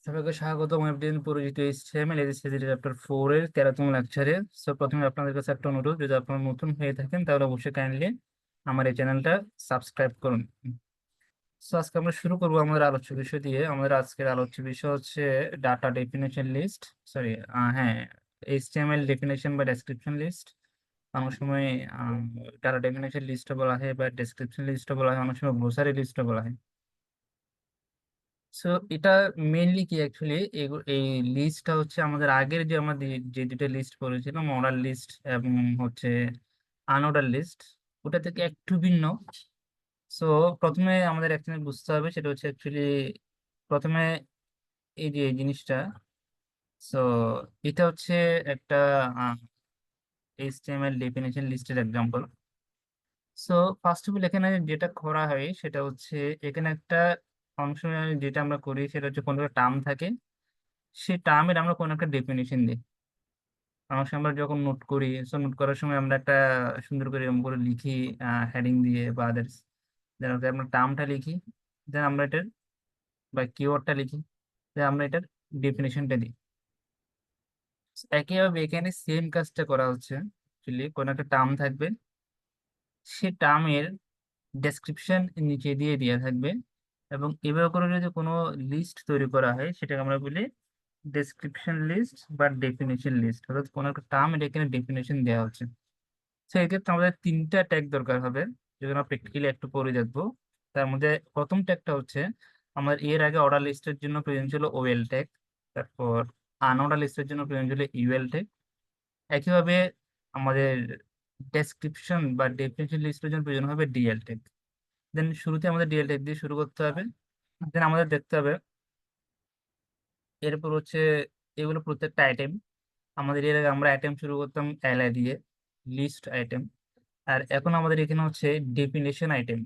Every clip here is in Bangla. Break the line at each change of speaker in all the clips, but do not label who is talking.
সবাইকে স্বাগতম এফডিএন পরিচিত এইচটিএমএল এসএসসি চ্যাপ্টার 4 এর 13তম লেকচারে। সো প্রথমে আপনাদের কাছে একটা অনুরোধ, যদি আপনারা নতুন হয়ে থাকেন তাহলে অবশ্যই কাইন্ডলি আমার এই চ্যানেলটা সাবস্ক্রাইব করুন। সো আজকে আমরা শুরু করবো আমাদের আলোচ্য বিষয় দিয়ে। আমাদের আজকের আলোচ্য বিষয় হচ্ছে ডাটা ডেফিনেশন লিস্ট, সরি, হ্যাঁ, এইচটিএমএল ডেফিনেশন বা ডেসক্রিপশন লিস্ট। অনেক সময় ডাটা ডেফিনেশন লিস্টও বলা হয় বা ডেসক্রিপশন লিস্টও বলা হয়, অনেক সময় গ্লোসারি লিস্টও বলা হয়। সো এটা মেইনলি কি অ্যাকচুয়ালি এই লিস্টটা হচ্ছে আমাদের আগের যে আমাদের যে দুটো লিস্ট করেছিলাম, অর্ডার লিস্ট এবং হচ্ছে আনঅর্ডার লিস্ট, ওটা থেকে একটু ভিন্ন। সো প্রথমে আমাদের একচুয়ালি বুঝতে হবে, সেটা হচ্ছে অ্যাকচুয়ালি প্রথমে এই যে এই জিনিসটা। সো এটা হচ্ছে একটা এইচটিএমএল ডেফিনেশন লিস্টের example. So first of all এখানে যেটা করা হয় সেটা হচ্ছে এখানে একটা অংশ যেটা আমরা করি সেটা হচ্ছে কোনো একটা টার্ম থাকে, সেই টার্মের আমরা কোনো একটা ডেফিনেশন দিই। অনেক সময় আমরা যখন নোট করি, সো নোট করার সময় আমরা একটা সুন্দর করে এরকম করে লিখি, হেডিং দিয়ে বা আদার্স। দেন আমরা টার্মটা লিখি, দেন আমরা এটার বা কিওয়ার্ডটা লিখি, দেন আমরা এটার ডেফিনেশনটা দিই। একইভাবে এখানে সেম কাজটা করা হচ্ছে। অ্যাকচুয়ালি কোনো একটা টার্ম থাকবে, সে টার্মের ডেসক্রিপশন নিচে দিয়ে দেওয়া থাকবে, এবং এভাবে করে যদি কোনো লিস্ট তৈরি করা হয় সেটাকে আমরা বলি ডেসক্রিপশন লিস্ট বা ডেফিনেশন লিস্ট। অর্থাৎ কোনো একটা টার্ম এখানে ডেফিনেশন দেওয়া হচ্ছে। তো এক্ষেত্রে আমাদের তিনটা ট্যাগ দরকার হবে, যেগুলো আমরা প্র্যাকটিক্যালি একটু পরে দেখবো। তার মধ্যে প্রথম ট্যাগটা হচ্ছে, আমার এর আগে অর্ডার লিস্টের জন্য প্রয়োজন ছিল ওএল ট্যাগ, তারপর আনঅর্ডার লিস্টের জন্য প্রয়োজন ছিল ইউএল ট্যাগ। একইভাবে আমাদের ডেসক্রিপশন বা ডেফিনেশন লিস্টের জন্য প্রয়োজন হবে ডিএল ট্যাগ। দেন শুরুতে আমাদের ডিএল ট্যাগ দিয়ে শুরু করতে হবে। দেন আমাদের দেখতে হবে এরপর হচ্ছে এগুলো প্রত্যেকটা আইটেম। আমাদের এর আগে আমরা আইটেম শুরু করতাম এলআই দিয়ে, লিস্ট আইটেম। আর এখন আমাদের এখানে হচ্ছে ডেফিনেশন আইটেম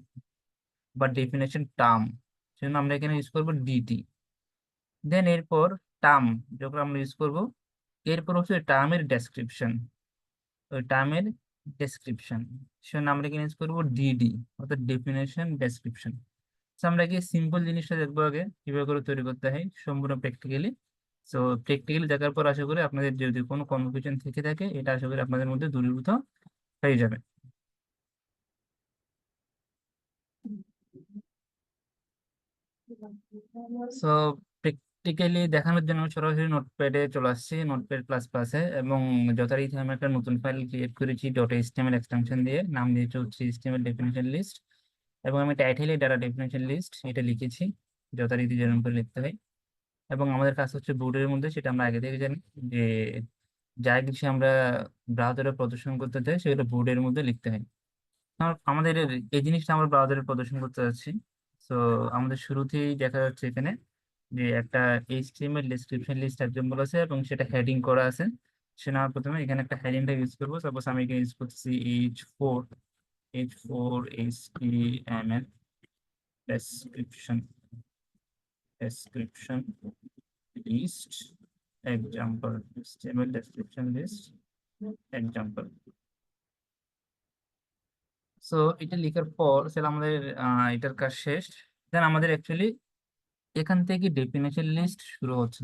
বা ডেফিনেশন টার্ম, সেজন্য আমরা এখানে ইউজ করবো ডিটি। দেন এরপর টার্ম যখন আমরা ইউজ করব, এরপর হচ্ছে টার্মের ডেসক্রিপশন, ওই টার্মের ডেসক্রিপশন, সেজন্য আমরা এখানে ইউজ করবো ডিডি, অর্থাৎ ডেফিনেশন ডেসক্রিপশন। আমরা কি সিম্পল জিনিসটা দেখবো আগে কিভাবে করে তৈরি করতে হয় সম্পূর্ণ প্র্যাকটিক্যালি। সো প্র্যাকটিক্যালি দেখার পর আশা করি আপনাদের যদি কোনো কনফিউশন থেকে থাকে, এটা আশা করি আপনাদের মধ্যে দূরীভূত হয়ে যাবে। সো প্র্যাকটিক্যালি দেখানোর জন্য আমি সরাসরি নোটপ্যাডে চলে আসছি, নোটপ্যাড প্লাস প্লাসে, এবং যথারীতি আমি একটা নতুন ফাইল ক্রিয়েট করেছি ডট এইচটিএমএল এক্সটেনশন দিয়ে, নাম দিয়েছি হচ্ছে এইচটিএমএল ডেফিনেশন লিস্ট। এবং আমি টাইটেলে ডাটা ডেফিনেশন লিস্ট এটা লিখেছি যথারীতি যেরকম করে লিখতে হয়। এবং আমাদের কাজ হচ্ছে বোর্ডের মধ্যে, সেটা আমরা আগে থেকে জানি যে যা কিছু আমরা ব্রাউজারে প্রদর্শন করতে চাই সেগুলো বোর্ডের মধ্যে লিখতে হয়। আমাদের এই জিনিসটা আমরা ব্রাউজারে প্রদর্শন করতে যাচ্ছি। তো আমাদের শুরুতেই দেখা যাচ্ছে এখানে যে একটা এইচটিএমএল ডেসক্রিপশন লিস্ট এক্সাম্পল আছে এবং সেটা হেডিং করা আছে। সে না, প্রথমে এখানে একটা হেডিংটা ইউজ করবো। সাপোজ আমি এখানে ইউজ করতেছি H four HTML description description list example, HTML description list example. So এটা লেখার পর সেটা আমাদের এটার কাজ শেষ। দেন আমাদের অ্যাকচুয়ালি এখান থেকে ডেফিনেশন লিস্ট শুরু হচ্ছে।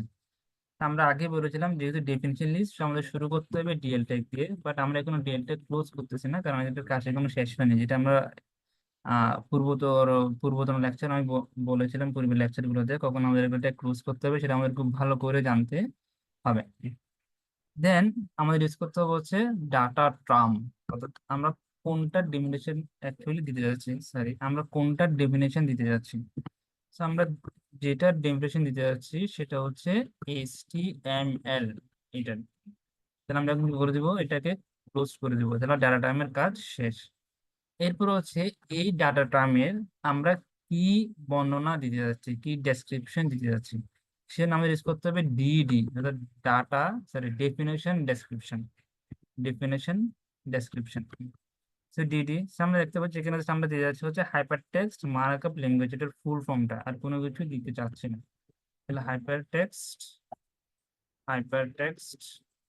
আমরা আগে বলেছিলাম যেহেতু ডেফিনেশন লিস্ট আমাদের শুরু করতে হবে ডিএল ট্যাগ দিয়ে, বাট আমরা এখনো ডিএল ট্যাগ ক্লোজ করতেছি না, কারণ এটার কাজ এখনো শেষ হয়নি। যেটা আমরা পূর্বতর পূর্বতন লেকচার আমি বলেছিলাম পূর্বের লেকচার গুলোতে, কখন আমাদের এটা ক্লোজ করতে হবে সেটা আমাদের খুব ভালো করে জানতে হবে। দেন আমাদের ইউজ করতে হবে হচ্ছে ডাটা ট্রাম, অর্থাৎ আমরা কোনটা ডেফিনেশন অ্যাকচুয়ালি দিতে যাচ্ছি, সরি, আমরা কোনটা ডেফিনেশন দিতে যাচ্ছি। So, আমরা যেটা ডেফিনেশন দিতে যাচ্ছি সেটা হচ্ছে এইচটিএমএল। এটা তাহলে আমরা এখন কি করে দিব, এটাকে ক্লোজ করে দিব, তাহলে ডাটা টাইমের কাজ শেষ। এরপর হচ্ছে এই ডাটা টাইমের আমরা কি বর্ণনা দিতে যাচ্ছি, কি ডেসক্রিপশন দিতে যাচ্ছি, সে নামে ইউজ করতে হবে ডিডি, অর্থাৎ data, sorry, definition description, definition description. So DD আমরা দেখতে পাচ্ছি এখানে আমরা দিয়ে যাচ্ছে হচ্ছে হাইপার টেক্সট মার্কআপ ল্যাঙ্গুয়েজ, এটার ফুল ফর্মটা, আর কোনো কিছু দিতে চাচ্ছি না। তাহলে hyper text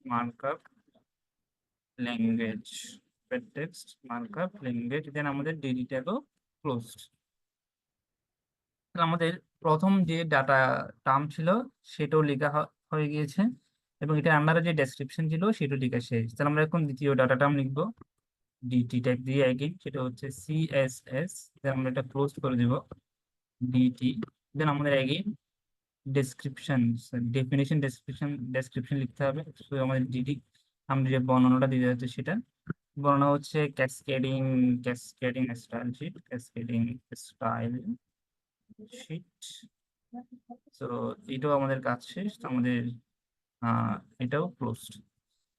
markup language, hyper text markup language, then আমাদের ডিডি ট্যাগও ক্লোজড। তাহলে আমাদের প্রথম যে ডাটা টার্ম ছিল সেটাও লেখা হয়ে গিয়েছে, এবং এটার আন্ডারে যে ডেসক্রিপশন ছিল সেটাও লেখা শেষ। তাহলে আমরা এখন দ্বিতীয় ডাটা টার্ম লিখবো ডিটি টাইপ দিয়ে এগেইন, সেটা হচ্ছে সিএসএস। দেন আমরা এটা ক্লোজ করে দিব ডিটি। দেন আমাদের এগেইন ডেসক্রিপশন, ডেসক্রিপশন লিখতে হবে। তো আমাদের ডিটি, আমরা যে বর্ণনাটা দিতে যাচ্ছে সেটা বর্ণনা হচ্ছে cascading style sheet, cascading style sheet. তো এটাও আমাদের কাজ শেষ। তো আমাদের এটাও ক্লোজড।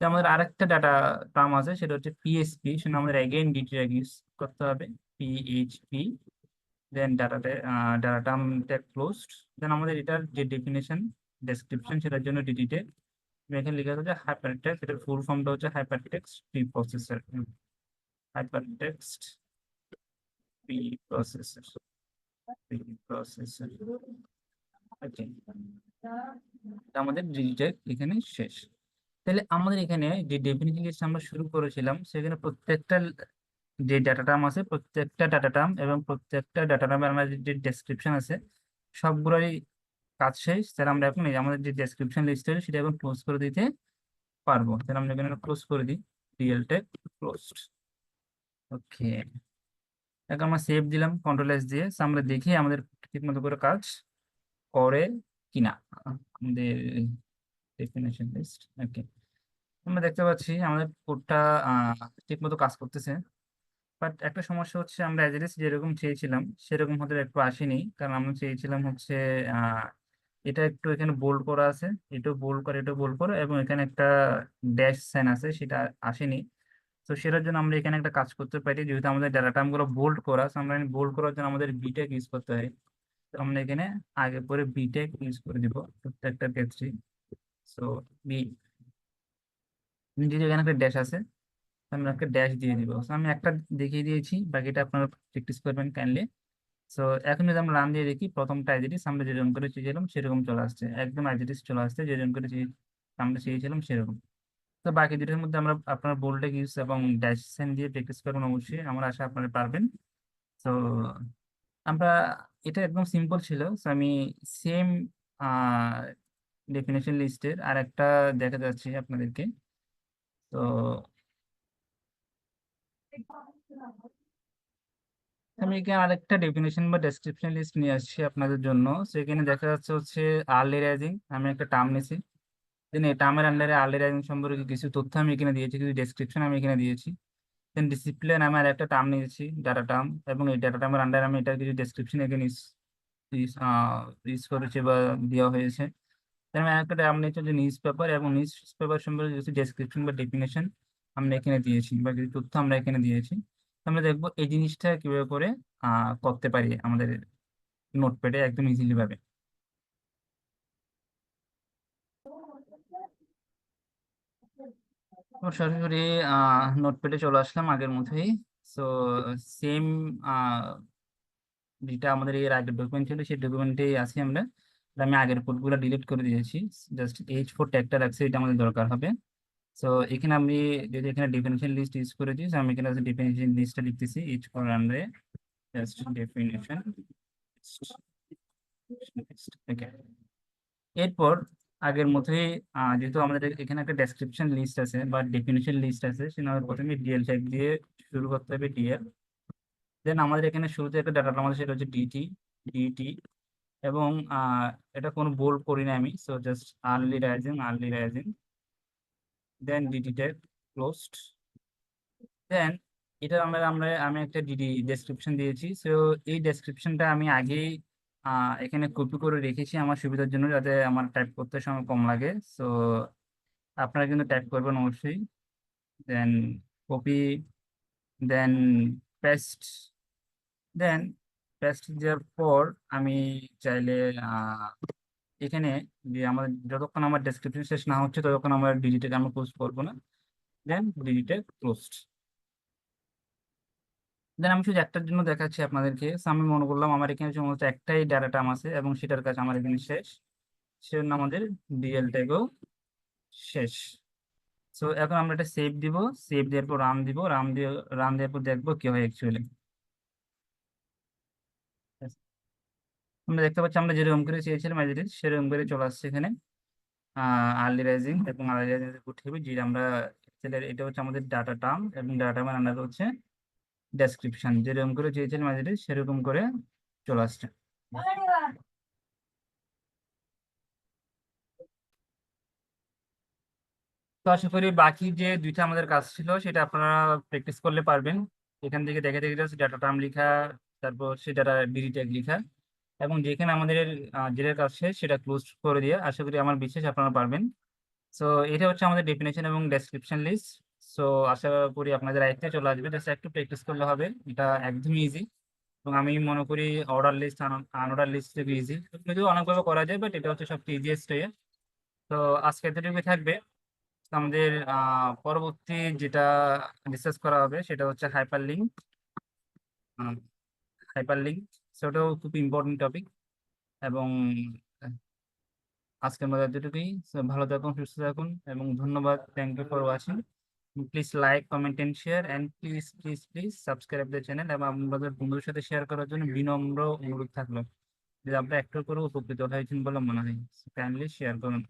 আমাদের আরেকটা ডাটা টার্ম আছে, সেটা হচ্ছে পিএসপি। সেটা আমাদের এগেইন ডিটি ইউজ করতে হবে, পিএইচপি। দেন ডাটা টার্মটা ক্লোজড। দেন আমাদের এটার যে ডেফিনেশন ডেসক্রিপশন সেটার জন্য ডিটিতে এখানে লেখা আছে হাইপার টেক্সট। এটার ফুল ফর্মটা হচ্ছে hyper text pre processor, hyper text pre processor, pre processor. Okay, আমাদের ডিজিটাল এখানে শেষ। তাহলে আমাদের এখানে যে ডেফিনিশন লিস্ট আমরা শুরু করেছিলাম, সেখানে প্রত্যেকটা যে ডাটা টার্ম আছে, প্রত্যেকটা ডাটা টার্ম এবং প্রত্যেকটা ডাটা টার্মের আমাদের যে ডেসক্রিপশন আছে সবগুলোরই কাজ শেষ। তাহলে আমরা এখন এই যে আমাদের যে ডেসক্রিপশন লিস্ট আছে সেটা এখন ক্লোজ করে দিতে পারবো। তাহলে আমরা এখানে ক্লোজ করে দিই, রিয়েল টেক ক্লোজড। ওকে, এখন আমরা সেভ দিলাম কন্ট্রোল এস দিয়ে। So আমরা দেখি আমাদের ঠিক মতো করে কাজ করে কিনা আমাদের ডেফিনেশন লিস্ট। ওকে, আমরা দেখতে পাচ্ছি আমাদের কোডটা ঠিক মতো কাজ করতেছে। বাট একটা সমস্যা হচ্ছে, আমরা অ্যাজ ইট ইজ যেরকম চেয়েছিলাম সেরকম হয়তো একটু আসেনি। কারণ আমরা চেয়েছিলাম হচ্ছে আহ, এটা একটু এখানে বোল্ড করা আছে, এটাও বোল্ড করে, এটাও বোল্ড করে, এবং এখানে একটা ড্যাশ সাইন আছে, সেটা আসেনি। তো সেটার জন্য আমরা এখানে একটা কাজ করতে পারি, যেহেতু আমাদের ডাটা টার্মগুলো বোল্ড করা, so আমরা বোল্ড করার জন্য আমাদের বিটেক ইউজ করতে হয়। তো আমরা এখানে আগে পরে বিটেক ইউজ করে দিব প্রত্যেকটা ক্ষেত্রে। সো বি, যেহেতু এখানে একটা ড্যাশ আছে, আমি একটা ড্যাশ দিয়ে দিব। So আমি একটা দেখিয়ে দিয়েছি, বাকিটা আপনারা প্র্যাকটিস করবেন কাইন্ডলি। সো এখন যদি আমরা রান দিয়ে দেখি, প্রথমটা অ্যাজ ইট ইজ আমরা যেরকম করে চেয়েছিলাম সেরকম চলে আসছে, একদম অ্যাজ ইট ইজ চলে আসছে, যেরকম করে আমরা চেয়েছিলাম সেরকম। তো বাকি দুটোর মধ্যে আমরা আপনার বোল্টেক ইউজ এবং ড্যাশ সাইন দিয়ে প্র্যাকটিস করবেন অবশ্যই, আমার আশা আপনারা পারবেন। তো আমরা, এটা একদম সিম্পল ছিল। তো আমি সেম ডেফিনেশন লিস্টের আর একটা দেখা যাচ্ছে আপনাদেরকে। তো আমি এখানে আরেকটা ডেফিনেশন বা ডেসক্রিপশন লিস্ট নিয়ে আসছি আপনাদের জন্য। সেখানে দেখা যাচ্ছে হচ্ছে আর্লি রাইজিং, আমি একটা টার্ম নিয়েছি। দেন এই টার্মের আন্ডারে আর্লি রাইজিং সম্পর্কে কিছু তথ্য আমি এখানে দিয়েছি, কিছু ডেসক্রিপশন আমি এখানে দিয়েছি। দেন ডিসিপ্লিন আমার একটা টার্ম নিয়েছি, ডাটা টার্ম, এবং এই ডাটা টার্মের আন্ডারে আমি এটার কিছু ডেসক্রিপশন এখানে ইউজ করেছি বা দেওয়া হয়েছে। দেন আমি একটা টার্ম নিয়েছি যে নিউজ পেপার, এবং নিউজ পেপার সম্পর্কে কিছু ডেসক্রিপশন বা ডেফিনেশন আমরা এখানে দিয়েছি, বা কিছু তথ্য আমরা এখানে দিয়েছি। তো আমরা দেখবো এই জিনিসটা কিভাবে করে করতে পারি আমাদের নোটপ্যাডে একদম ইজিলি ভাবে। তো সরাসরি নোটপ্যাডে চলে আসলাম আগের মতোই। সো সেম যেটা আমাদের এর আগের ডকুমেন্ট ছিল সেই ডকুমেন্টেই আছি আমরা। তো আমি আগের কোডগুলো ডিলিট করে দিয়েছি, জাস্ট H4 ট্যাগটা রাখছি, এটা আমাদের দরকার হবে। সো এখানে আমি যদি এখানে ডেফিনেশন লিস্ট ইউজ করেছি, so আমি এখানে ডেফিনেশন লিস্টটা লিখতেছি H4 আন্ডারে জাস্ট ডেফিনেশন। ওকে, এরপর আগের মতোই যেহেতু আমাদের এখানে একটা ডেসক্রিপশন লিস্ট আছে বা ডেফিনেশন লিস্ট আছে, সেটা আমাদের প্রথমে ডিএল ট্যাগ দিয়ে শুরু করতে হবে, ডিএল। দেন আমাদের এখানে শুরুতে একটা ডাটা আমাদের সেটা হচ্ছে ডিটি, ডিটি। এবং এটা কোনো বোল্ড করি না আমি, so just early rising, early rising. Then DT tag closed. Then এটা আমি একটা ডিডি ডেসক্রিপশন দিয়েছি। সো এই ডেসক্রিপশনটা আমি আগেই এখানে কপি করে রেখেছি আমার সুবিধার জন্য, যাতে আমার টাইপ করতে সময় কম লাগে। সো আপনারা কিন্তু টাইপ করবেন অবশ্যই। দেন কপি, দেন পেস্ট। দেন পেস্ট দেওয়ার পর আমি চাইলে আহ, এখানে যে আমার যতক্ষণ আমার ডেসক্রিপশন শেষ না হচ্ছে ততক্ষণ আমার ডিজিটাকে আমি ক্লোজ করবো না। দেন ডিজিটে ক্লোজড। দেন আমি শুধু একটার জন্য দেখাচ্ছি আপনাদেরকে। So আমি মনে করলাম আমার এখানে সমস্ত একটাই ডাটা টার্ম আছে এবং সেটার কাজ আমার এখানে শেষ, সেজন্য আমাদের ডিএল ট্যাগও শেষ। সো এখন আমরা এটা সেভ দিব, সেভ দেওয়ার পর রান দিব, রান দেওয়ার পর দেখবো কি হয় অ্যাকচুয়ালি। আমরা দেখতে পাচ্ছি আমরা যেরকম করে চেয়েছিলাম অ্যাজ ইট ইজ সেরকম করে চলে আসছে এখানে আর্লি রাইজিং এবং আর্লি রাইজিং গুড হ্যাবিট, যেটা আমরা এটা হচ্ছে আমাদের ডাটা টার্ম এবং ডাটা টার্মের আন্ডার হচ্ছে ডেসক্রিপশন, যেরকম করে চেয়েছিলাম অ্যাজ ইট ইজ সেরকম করে চলে আসছে। তো আশা করি বাকি যে দুইটা আমাদের কাজ ছিল সেটা আপনারা প্র্যাকটিস করলে পারবেন। এখান থেকে দেখে দেখে জাস্ট ডাটা টার্ম লেখা, তারপর হচ্ছে ডাটা বিডি ট্যাগ লেখা, এবং যেখানে আমাদের যেটার কাজ শেষ সেটা ক্লোজ করে দিয়ে আশা করি আমার বিশ্বাস আপনারা পারবেন। সো এটা হচ্ছে আমাদের ডেফিনেশন এবং ডেসক্রিপশন লিস্ট। সো আশা করি আপনাদের আয়ত্তে চলে আসবে, জাস্ট একটু প্র্যাকটিস করলে হবে, এটা একদমই ইজি। এবং আমি মনে করি অর্ডার লিস্ট আনঅর্ডার লিস্ট থেকে ইজি, যদিও অনেকভাবে করা যায়, বাট এটা হচ্ছে সবচেয়ে ইজিয়েস্ট ওয়ে। তো আজকে এতটুকু থাকবে। তো আমাদের পরবর্তী যেটা ডিসকাস করা হবে সেটা হচ্ছে হাইপার লিঙ্ক। হাইপার লিঙ্ক সেটাও খুব ইম্পর্টেন্ট টপিক। এবং আজকের মধ্যে এতটুকুই। So, ভালো থাকুন, সুস্থ থাকুন, এবং ধন্যবাদ। Thank you for watching. Please like, comment and share, and please please please subscribe the channel, এবং আপনাদের বন্ধুদের সাথে শেয়ার করার জন্য বিনম্র অনুরোধ থাকলো। যদি আপনারা একটু করে উপকৃত হয়েছেন বলে মনে হয়, কাইন্ডলি শেয়ার করুন।